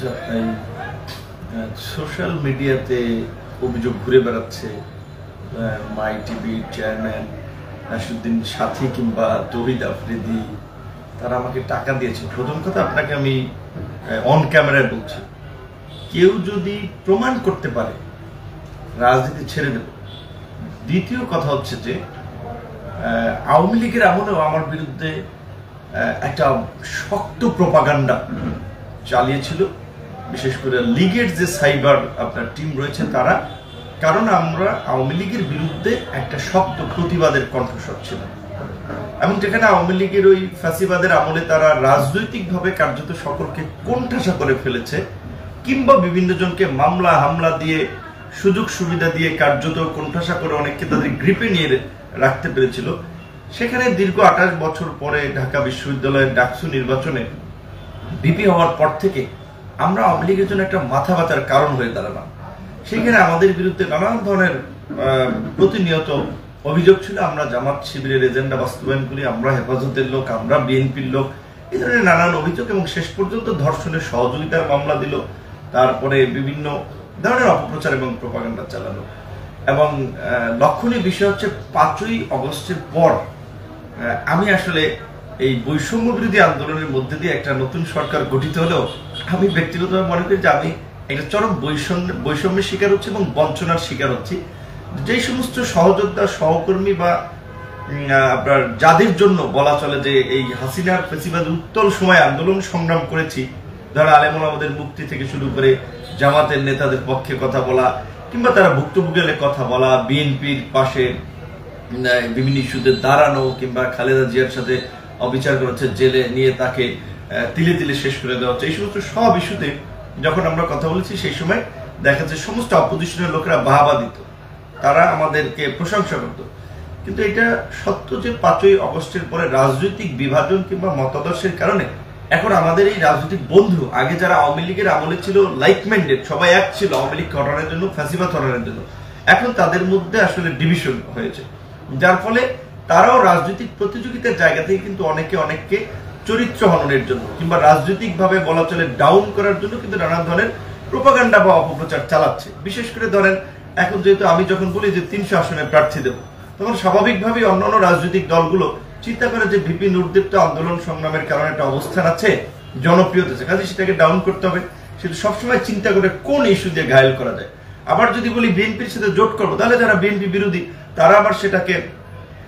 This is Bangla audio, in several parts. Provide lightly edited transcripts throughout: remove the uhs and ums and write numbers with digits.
আচ্ছা, এই সোশ্যাল মিডিয়াতে অভিযোগ ঘুরে বেড়াচ্ছে মাই টিভি চেয়ারম্যান নাসিরুদ্দিন সাথী কিংবা তৌহিদ আফ্রিদি তারা আমাকে টাকা দিয়েছে। প্রথম কথা আপনাকে আমি অন ক্যামেরায় বলছি, কেউ যদি প্রমাণ করতে পারে রাজনীতি ছেড়ে দেব। দ্বিতীয় কথা হচ্ছে যে আওয়ামী লীগের আমলেও আমার বিরুদ্ধে একটা শক্ত প্রপাগান্ডা চালিয়েছিল, বিশেষ করে লীগের যে সাইবার আপনার টিম রয়েছে তারা, কারণ আমরা আওয়ামী লীগের বিরুদ্ধে একটা শক্ত প্রতিবাদের কণ্ঠস্বর ছিল। এবং যেখানে আওয়ামী লীগের ওই ফ্যাসিবাদের আমলে তারা রাজনৈতিকভাবে কার্যত সকলকে কোণঠাসা করে ফেলেছে, কিংবা বিভিন্ন জনকে মামলা হামলা দিয়ে সুযোগ সুবিধা দিয়ে কার্যত কোণঠাসা করে অনেককে তাদের গ্রিপে নিয়ে রাখতে পেরেছিল, সেখানে দীর্ঘ 28 বছর পরে ঢাকা বিশ্ববিদ্যালয়ের ডাকসু নির্বাচনে বিপি হওয়ার পর থেকে আমরা আওয়ামী লীগের জন্য একটা মাথা ব্যথার কারণ হয়ে দাঁড়ালাম। সেখানে আমাদের বিরুদ্ধে নানান ধরনের প্রতিনিয়ত অভিযোগ ছিল, আমরা জামাত শিবিরের এজেন্ডা বাস্তবায়ন করি, আমরা হেফাজতের লোক, আমরা বিএনপির লোক, এই ধরনের নানান অভিযোগ, এবং শেষ পর্যন্ত ধর্ষণের সহযোগিতার মামলা দিল, তারপরে বিভিন্ন ধরনের অপপ্রচার এবং প্রপাগান্ডা চালালো। এবং লক্ষণীয় বিষয় হচ্ছে 5ই অগস্টের পর আমি আসলে এই বৈষম্য বিরোধী আন্দোলনের মধ্যে দিয়ে একটা নতুন সরকার গঠিত হলেও আমি ব্যক্তিগতভাবে মনে করি যে আমি একটা চরম বৈষম্যের শিকার হচ্ছে এবং বঞ্চনার শিকার হচ্ছি। যে সমস্ত সহযোদ্ধা সহকর্মী বা আপনার যাদের জন্য বলা চলে যে এই হাসিনার ফেসিবাদ উত্তল সময় আন্দোলন সংগ্রাম করেছি, ধরো আলেম ওলামাদের মুক্তি থেকে শুরু করে জামাতের নেতাদের পক্ষে কথা বলা, কিংবা তারা ভুক্তভোগীদের কথা বলা, বিএনপির পাশে বিভিন্ন ইস্যুতে দাঁড়ানো, কিংবা খালেদা জিয়ার সাথে অবিচার করেছে, জেলে নিয়ে তাকে তিলে তিলে শেষ করে দেওয়া হচ্ছে, এই সমস্ত সব ইস্যুতে যখন আমরা কথা বলেছি সেই সময় দেখা যাচ্ছে সমস্ত অপোজিশনের লোকেরা বাহবা দিত, তারা আমাদেরকে প্রশংসা করত। কিন্তু এটা সত্য যে 5ই অগস্টের পরে রাজনৈতিক বিভাজন কিংবা মতাদর্শের কারণে এখন আমাদের এই রাজনৈতিক বন্ধু, আগে যারা আওয়ামী লীগের আমলে ছিল লাইক মাইন্ডেড, সবাই এক ছিল আওয়ামী লীগ হটানোর জন্য, ফ্যাসিবাদ হটানোর জন্য, এখন তাদের মধ্যে আসলে ডিভিশন হয়েছে, যার ফলে তারাও রাজনৈতিক প্রতিযোগিতার জায়গা থেকে কিন্তু অনেককে চরিত্র হননের জন্য কিংবা রাজনৈতিকভাবে বলা চলে ডাউন করার জন্য কিন্তু নানা ধরনের প্রপাগান্ডা বা অপপ্রচার চালাচ্ছে। বিশেষ করে ধরেন এখন যেহেতু আমি যখন বলি যে 300 আসনে প্রার্থী দেব, তখন স্বাভাবিকভাবেই অন্যান্য রাজনৈতিক দলগুলো চিন্তা করে যে ভিপি নূরদীপ তো আন্দোলন সংগ্রামের কারণে একটা অবস্থান আছে, জনপ্রিয়তা আছে, কাজে সেটাকে ডাউন করতে হবে। সেটা সবসময় চিন্তা করে কোন ইস্যু দিয়ে ঘায়েল করা যায়। আবার যদি বলি বিএনপির সাথে জোট করবো, তাহলে যারা বিএনপি বিরোধী তারা আবার সেটাকে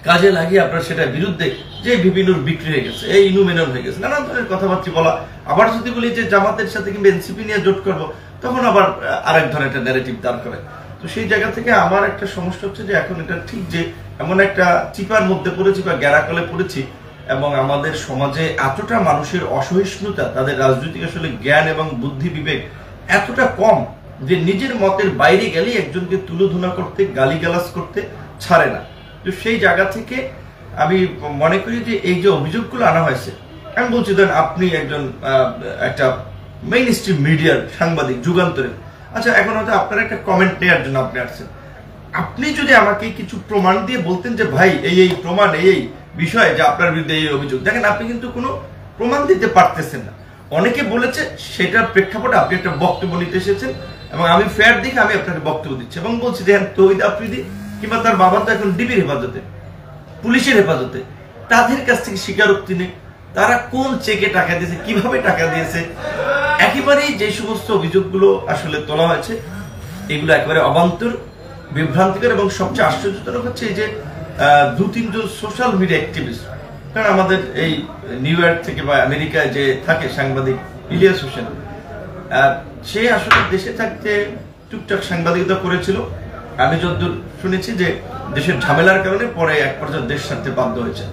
কাজে লাগিয়ে আপনার সেটা বিরুদ্ধে যে ভিপি নূর বিক্রি হয়ে গেছে, এই ইনুমেনন হয়ে গেছে, নানান ধরনের কথাবার্তা বলা। আবার যদি বলি যে জামাতের সাথে কিংবা এনসিপি নিয়ে জোট করবো, তখন আবার আরেক ধরনের একটা ন্যারেটিভ দাঁড় করে। তো সেই জায়গা থেকে আমার একটা সমস্যা হচ্ছে যে এখন এটা ঠিক যে এমন একটা চিপার মধ্যে পড়েছি বা গ্যারাকলে পড়েছি, এবং আমাদের সমাজে এতটা মানুষের অসহিষ্ণুতা, তাদের রাজনৈতিক আসলে জ্ঞান এবং বুদ্ধি বিবেক এতটা কম যে নিজের মতের বাইরে গেলেই একজনকে তুলোধনা করতে, গালিগালাজ করতে ছাড়ে না। তো সেই জায়গা থেকে আমি মনে করি যে এই যে অভিযোগগুলো আনা হয়েছে, আমি বলছি ধরেন আপনি একজন একটা মেইন স্ট্রিম মিডিয়ার সাংবাদিক, যুগান্তরের, আচ্ছা এখন হয়তো আপনার একটা কমেন্ট নেওয়ার জন্য আপনি আসছেন, আপনি যদি আমাকে কিছু প্রমাণ দিয়ে বলতেন যে ভাই এই প্রমাণ এই বিষয়ে যে আপনার বিরুদ্ধে এই অভিযোগ, দেখেন আপনি কিন্তু কোনো প্রমাণ দিতে পারতেছেন না। অনেকে বলেছে সেটার প্রেক্ষাপটে আপনি একটা বক্তব্য নিতে এসেছেন, এবং আমি ফেয়ার দেখে আমি আপনাকে বক্তব্য দিচ্ছি এবং বলছি যে তৌহিদ আফ্রিদি কিংবা তার বাবা তো এখন ডিবির হেফাজতে, পুলিশের হেফাজতে, তাদের কাছ থেকে স্বীকারোক্তি নেই তারা কোন চেকে টাকা দিয়েছে, কিভাবে টাকা দিয়েছে। একেবারেই যে সমস্ত অভিযোগগুলো আসলে তোলা হয়েছে এগুলো একেবারে অবান্তর, বিভ্রান্তিকর, এবং সবচেয়ে আশ্চর্যজনক হচ্ছে এই যে 2-3 জন সোশ্যাল মিডিয়া অ্যাক্টিভিস্ট, কারণ আমাদের এই নিউ ইয়র্ক থেকে বা আমেরিকায় যে থাকে সাংবাদিক ইলিয়াস হোসেন, সে আসলে দেশে থাকতে টুকটাক সাংবাদিকতা করেছিল। আমি যতদূর শুনেছি যে দেশের ঝামেলার কারণে পরে এক পর্যায়ে দেশ ছাড়তে বাধ্য হয়েছে।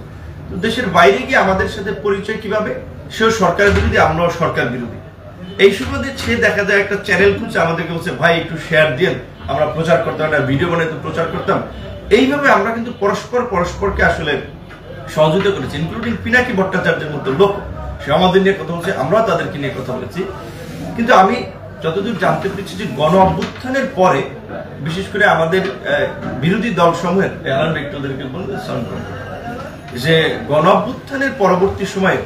তো দেশের বাইরে গিয়ে আমাদের সাথে পরিচয় কিভাবে, সেও সরকার বিরোধী, আমরাও সরকার বিরোধী, এই সুবাদে সে দেখা যায় একটা চ্যানেল খুলছে, আমাদেরকে বলছে ভাই একটু শেয়ার দিয়ে আমরা প্রচার করতাম, একটা ভিডিও বানাইতে প্রচার করতাম। এইভাবে আমরা কিন্তু পরস্পরকে আসলে সহযোগিতা করেছি, ইনক্লুডিং পিনাকি ভট্টাচার্যের মতো লোক, সে আমাদের নিয়ে কথা বলছে, আমরাও তাদেরকে নিয়ে কথা বলেছি। কিন্তু আমি যতদূর জানতে পেরেছি যে গণ অভ্যুত্থানের পরে বিশেষ করে আমাদের বিরোধী দল সমূহের যে গণ অভ্যুত্থানের পরবর্তী সময়ে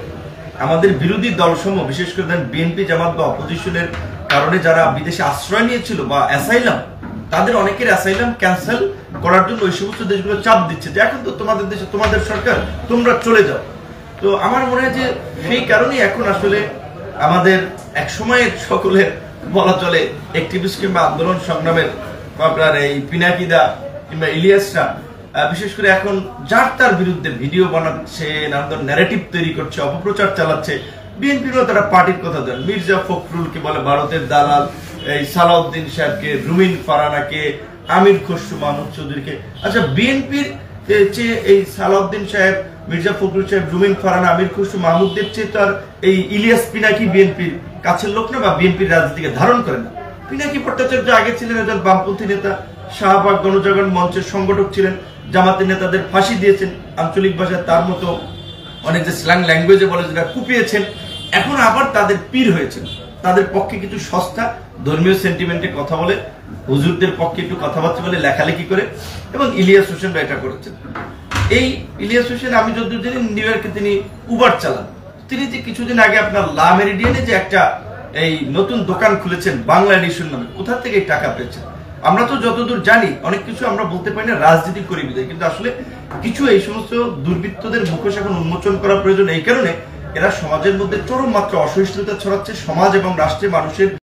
আমাদের বিরোধী দলসমূহ বিশেষ করে বিএনপি জামাত বা অপোজিশনের কারণে যারা বিদেশে আশ্রয় নিয়েছিল বা অ্যাসাইলাম, তাদের অনেকের অ্যাসাইলাম ক্যান্সেল করার জন্য ওই সমস্ত দেশগুলো চাপ দিচ্ছে যে এখন তো তোমাদের দেশে তোমাদের সরকার, তোমরা চলে যাও। তো আমার মনে হয় যে সেই কারণেই এখন আসলে আমাদের এক সময়ের সকলের বলা চলে অ্যাক্টিভিস্ট কিংবা আন্দোলন সংগ্রামের আপনার এই পিনাকিদা কিংবা ইলিয়াসরা বিশেষ করে এখন যার তার বিরুদ্ধে ভিডিও বানাচ্ছে, নানা ধরনের ন্যারেটিভ তৈরি করছে, অপপ্রচার চালাচ্ছে। বিএনপিরও তারা পার্টির কথা দেন, মির্জা ফখরুলকে বলে ভারতের দালাল, এই সালাউদ্দিন সাহেবকে, রুমিন ফারানাকে, আমির খসরু মাহমুদ চৌধুরীকে। আচ্ছা, বিএনপির চেয়ে এই সালাউদ্দিন সাহেব, মির্জা ফখরুল সাহেব, রুমিন ফারানা, আমির খসরু মাহমুদদের চেয়ে তো আর এই ইলিয়াস পিনাকি বিএনপির কাছের লোক না বা বিএনপির রাজনীতিকে ধারণ করে না। পিনাকি ভট্টাচার্য আগে ছিলেন একজন বামপন্থী নেতা, শাহবাগ গণজাগরণ মঞ্চের সংগঠক ছিলেন, জামাতের নেতাদের ফাঁসি দিয়েছেন, আঞ্চলিক ভাষায় তার মতো অনেক যে স্ল্যাং ল্যাঙ্গুয়েজে বলে যেটা কুপিয়েছেন। এখন আবার তাদের পীর হয়েছেন, তাদের পক্ষে কিছু সস্তা ধর্মীয় সেন্টিমেন্টে কথা বলে, হুজুরদের পক্ষে একটু কথাবার্তা বলে, লেখালেখি করে, এবং ইলিয়াস হোসেনরা এটা করেছেন। এই ইলিয়াস হোসেন আমি যতদূর জানি নিউ ইয়র্কে তিনি উবার চালান। তিনি যে কিছুদিন আগে আপনার লা মেরিডিয়ানে যে একটা এই নতুন দোকান খুলেছেন বাংলা এডিশন নামে, কোথা থেকে এই টাকা পেয়েছেন? আমরা তো যতদূর জানি অনেক কিছু আমরা বলতে পারি না, রাজনীতি করি বিধায়, কিন্তু আসলে কিছু এই সমস্ত দুর্বৃত্তদের মুখোশ এখন উন্মোচন করা প্রয়োজন। এই কারণে এরা সমাজের মধ্যে চরম মাত্রা অসহিষ্ণুতা ছড়াচ্ছে, সমাজ এবং রাষ্ট্রের মানুষের